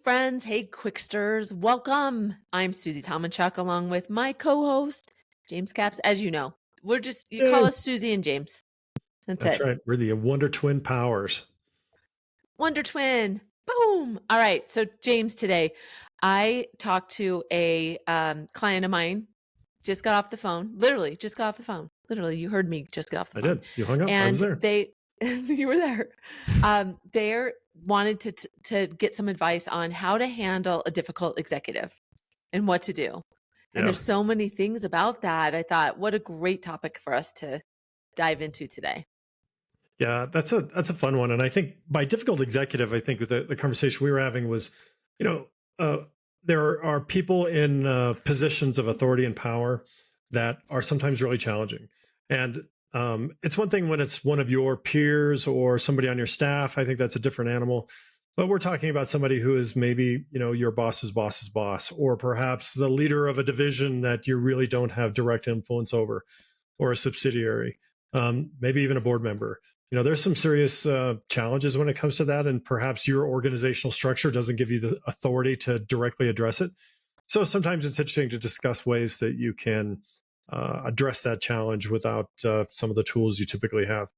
friends. Hey, Quicksters. Welcome. I'm Susie Tomanchuk along with my co-host, James Caps. As you know, you call Yay. us Susie and James. That's That's it. right. We're the Wonder Twin Powers. Wonder Twin. Boom. All right. So, James, today I talked to a client of mine, just got off the phone, literally, just got off the phone. Literally, you heard me just get off the I phone. did. You hung up. I was And there. you were there. They wanted to get some advice on how to handle a difficult executive and what to do. And Yeah. there's so many things about that. I thought, what a great topic for us to dive into today. Yeah. That's a fun one. And I think by difficult executive, I think the conversation we were having was, you know, uh, there are people in positions of authority and power that are sometimes really challenging. And it's one thing when it's one of your peers or somebody on your staff. I think that's a different animal. But we're talking about somebody who is maybe, your boss's boss's boss, or perhaps the leader of a division that you really don't have direct influence over, or a subsidiary, maybe even a board member. There's some serious challenges when it comes to that, and perhaps your organizational structure doesn't give you the authority to directly address it. So sometimes it's interesting to discuss ways that you can address that challenge without some of the tools you typically have.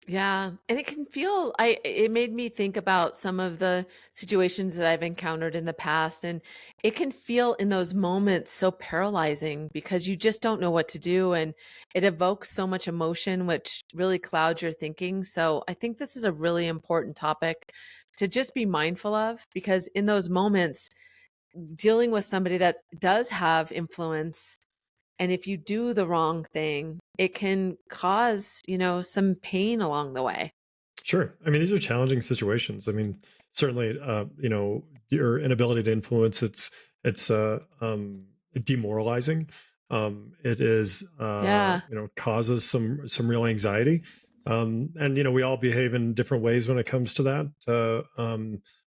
Yeah, and it made me think about some of the situations that I've encountered in the past, and it can feel in those moments so paralyzing because you just don't know what to do, and it evokes so much emotion which really clouds your thinking. So I think this is a really important topic to just be mindful of, because in those moments dealing with somebody that does have influence, and if you do the wrong thing, it can cause, some pain along the way. Sure. I mean, these are challenging situations. I mean, certainly, your inability to influence, it's demoralizing. It is, Yeah. causes some real anxiety. And we all behave in different ways when it comes to that.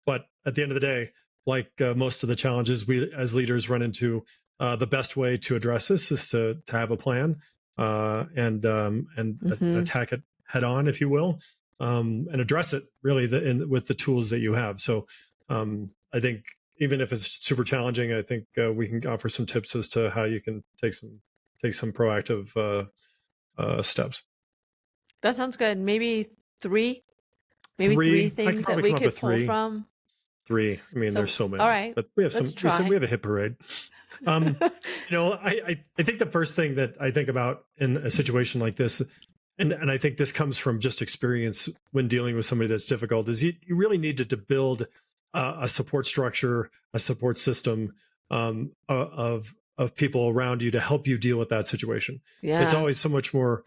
But at the end of the day, like most of the challenges we as leaders run into, the best way to address this is to have a plan and Hmm. attack it head on, if you will, and address it really with the tools that you have. So I think even if it's super challenging, I think we can offer some tips as to how you can take some proactive steps. That sounds good. Three, maybe three Three, I could things that probably we come up with could pull three. from. Three. I mean, there's So, so all many, right, but we have let's some. We try. have a hit parade. Um, I think the first thing that I think about in a situation like this, and I think this comes from just experience when dealing with somebody that's difficult, is you really need to build a support structure, a support system of people around you to help you deal with that situation. It's Yeah. always so much more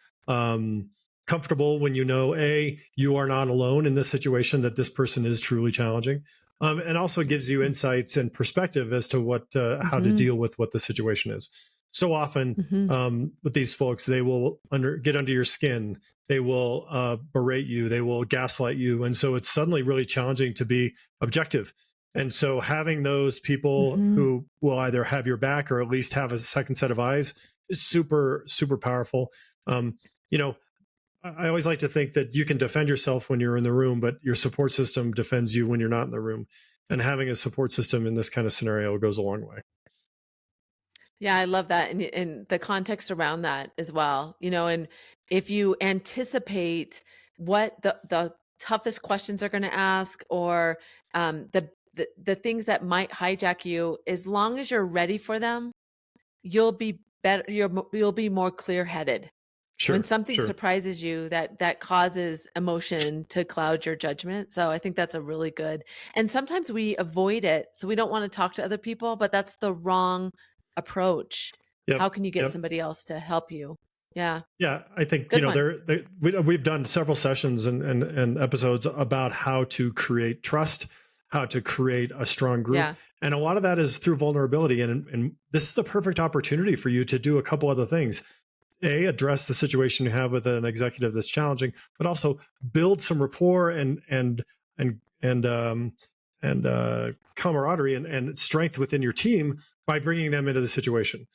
comfortable when you are not alone in this situation, that this person is truly challenging, and also gives you insights and perspective as to how to Hmm. deal with what the situation is. So often Hmm. with these folks, they will get under your skin. They will berate you. They will gaslight you, and so it's suddenly really challenging to be objective. And so having those people Hmm. who will either have your back or at least have a second set of eyes is super super powerful. Um, you know, I always like to think that you can defend yourself when you're in the room, but your support system defends you when you're not in the room. And having a support system in this kind of scenario goes a long way. Yeah, I love that. And the context around that as well, and if you anticipate what the toughest questions are going to ask, or the things that might hijack you, as long as you're ready for them, you'll be better. You'll be more clear headed. When Sure, something sure. surprises you, that causes emotion to cloud your judgment. So I think that's a really good. And sometimes we avoid it, so we don't want to talk to other people, but that's the wrong approach. Yep, How can you get yep. somebody else to help you? Yeah, Yeah, I think good one. we've done several sessions and episodes about how to create trust, how to create a strong group, Yeah, and a lot of that is through vulnerability. And this is a perfect opportunity for you to do a couple other things. Address the situation you have with an executive that's challenging, but also build some rapport and camaraderie and strength within your team by bringing them into the situation.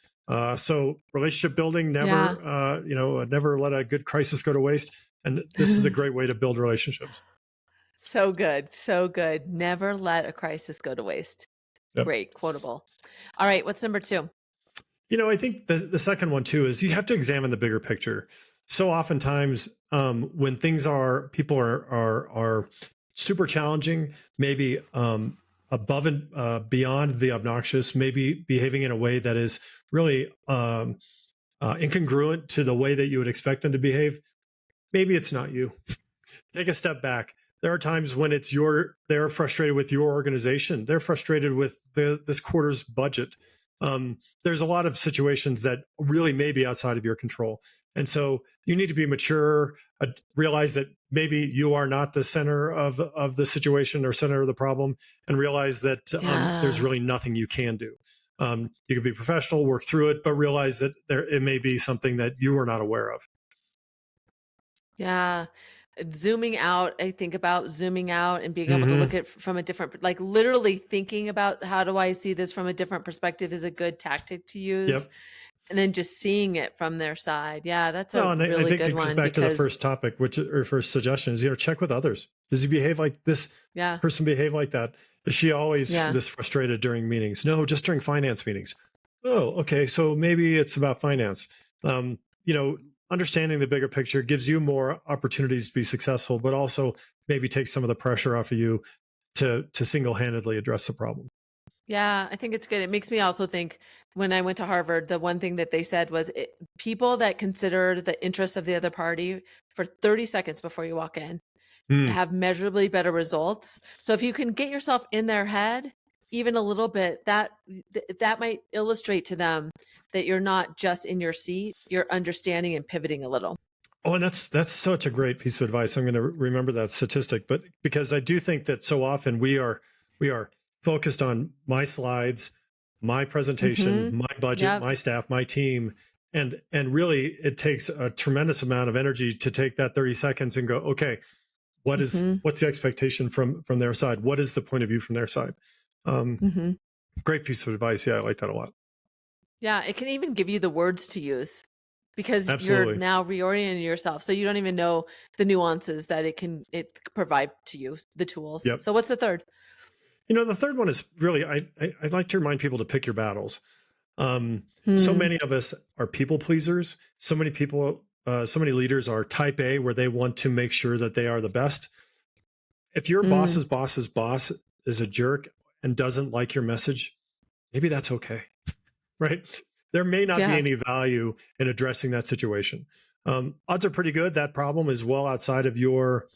So relationship building, yeah. never let a good crisis go to waste. And this is a great way to build relationships. So good. So good. Never let a crisis go to waste. Yep. Great. Quotable. All right. What's number two? I think the second one too is you have to examine the bigger picture. So oftentimes, when things are people are super challenging, maybe above and beyond the obnoxious, maybe behaving in a way that is really incongruent to the way that you would expect them to behave. Maybe it's not you. Take a step back. There are times when they're frustrated with your organization. They're frustrated with this quarter's budget. There's a lot of situations that really may be outside of your control. And so you need to be mature, realize that maybe you are not the center of the situation or center of the problem, and realize that there's Yeah. really nothing you can do. You can be professional, work through it, but realize that it may be something that you are not aware of. Yeah. Zooming out, I think about zooming out and being able to look Hmm. at from a different, like literally thinking about how do I see this from a different perspective is a good tactic to use. Yep. And then just seeing it from their side. Yeah, that's a No, and I really think good it goes one back to the because, first topic, which or first suggestion is, check with others. Does he behave like this yeah, person behave like that? Is she always yeah, this frustrated during meetings? No, just during finance meetings. Oh, okay. So maybe it's about finance. Um, you know, Understanding the bigger picture gives you more opportunities to be successful, but also maybe take some of the pressure off of you to single-handedly address the problem. yeah, I think it's good. It makes me also think when I went to Harvard, the one thing that they said was people that consider the interests of the other party for 30 seconds before you walk in Hmm. have measurably better results. So if you can get yourself in their head even a little bit, that might illustrate to them that you're not just in your seat, you're understanding and pivoting a little. Oh, and that's such a great piece of advice. I'm going to remember that statistic, but because I do think that so often we are focused on my slides, my presentation, Mhm. my budget, Yep. my staff, my team, and really it takes a tremendous amount of energy to take that 30 seconds and go, okay, Mhm. what's the expectation from their side? What is the point of view from their side? Um, Mhm. Great piece of advice. Yeah, I like that a lot. Yeah, it can even give you the words to use because you're Absolutely. now reorienting yourself. So you don't even know the nuances that it provide to you, the tools. Yep. So what's the third? The third one is really I'd like to remind people to pick your battles. So Hmm. many of us are people pleasers. So many leaders are type A, where they want to make sure that they are the best. If your Hmm. boss's boss is a jerk and doesn't like your message, maybe that's okay, right? There may not be Yeah. any value in addressing that situation. Odds are pretty good that problem is well outside of your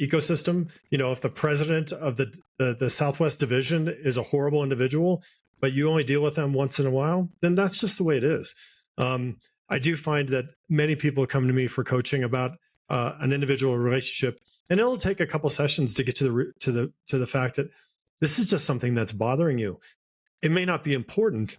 ecosystem. If the president of the Southwest Division is a horrible individual, but you only deal with them once in a while, then that's just the way it is. I do find that many people come to me for coaching about an individual relationship, and it'll take a couple sessions to get to the fact that this is just something that's bothering you. It may not be important.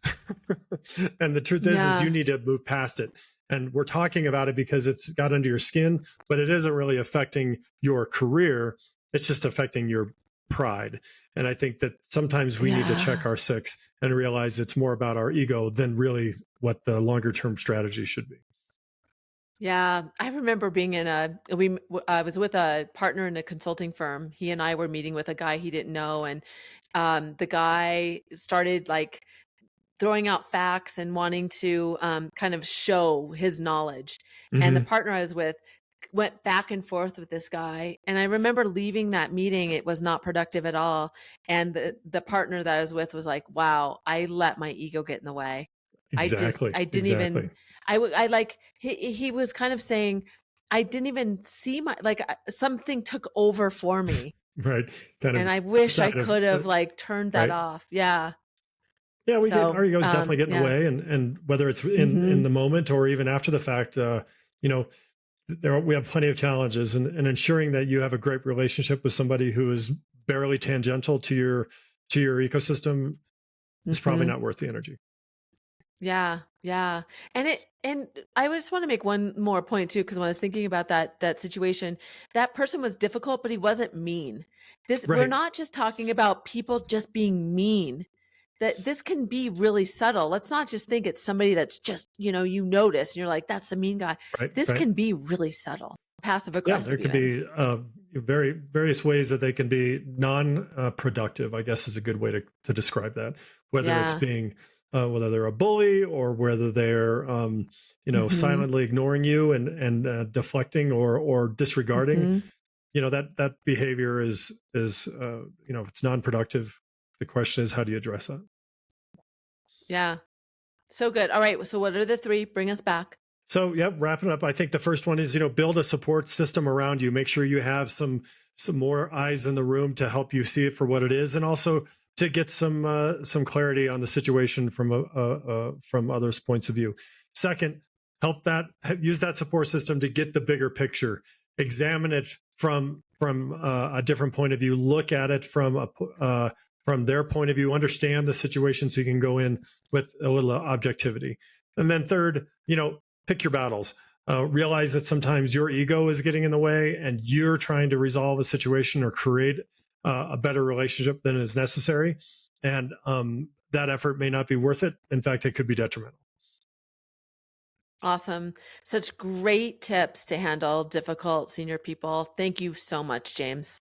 And the truth is you Yeah. need to move past it. And we're talking about it because it's got under your skin, but it isn't really affecting your career. It's just affecting your pride. And I think that sometimes we need to check Yeah. our six and realize it's more about our ego than really what the longer term strategy should be. Yeah, I remember being in I was with a partner in a consulting firm. He and I were meeting with a guy he didn't know, and the guy started like throwing out facts and wanting to kind of show his knowledge. And the Hmm. partner I was with went back and forth with this guy. And I remember leaving that meeting, it was not productive at all. And the partner that I was with was like, wow, I let my ego get in the way. Exactly. I didn't Exactly. even, I like, he was kind of saying, I didn't even see something took over for me. Right. Kind And of I wish I outside of, could have like turned that right. off. Yeah. Yeah, our So, egos definitely get in the yeah. way, and whether it's in Hmm. the moment or even after the fact, you know, we have plenty of challenges, and ensuring that you have a great relationship with somebody who is barely tangential to your ecosystem is probably Hmm. not worth the energy. Yeah, yeah. And I just want to make one more point too, because when I was thinking about that situation, that person was difficult, but he wasn't mean. This We're Right, not just talking about people just being mean. That this can be really subtle. Let's not just think it's somebody that's just, you notice and you're like, that's the mean guy. right, This right. can be really subtle, passive Yeah, there aggressive could even. be various ways that they can be non-productive, I guess is a good way to describe that. Whether it's Yeah. being whether they're a bully or whether they're Mhm. silently ignoring you and deflecting or disregarding, Mhm. that behavior is if it's non-productive. The question is, how do you address that? Yeah. So good. All right. So what are the 3? Bring us back. So, yeah, wrapping up, I think the first one is, build a support system around you. Make sure you have some more eyes in the room to help you see it for what it is, and also to get some clarity on the situation from others' points of view. Second, use that support system to get the bigger picture. Examine it from a different point of view. Look at it from their point of view. Understand the situation so you can go in with a little objectivity. And then third, pick your battles. Realize that sometimes your ego is getting in the way and you're trying to resolve a situation or create a better relationship than is necessary. And that effort may not be worth it. In fact, it could be detrimental. Awesome. Such great tips to handle difficult senior people. Thank you so much, James.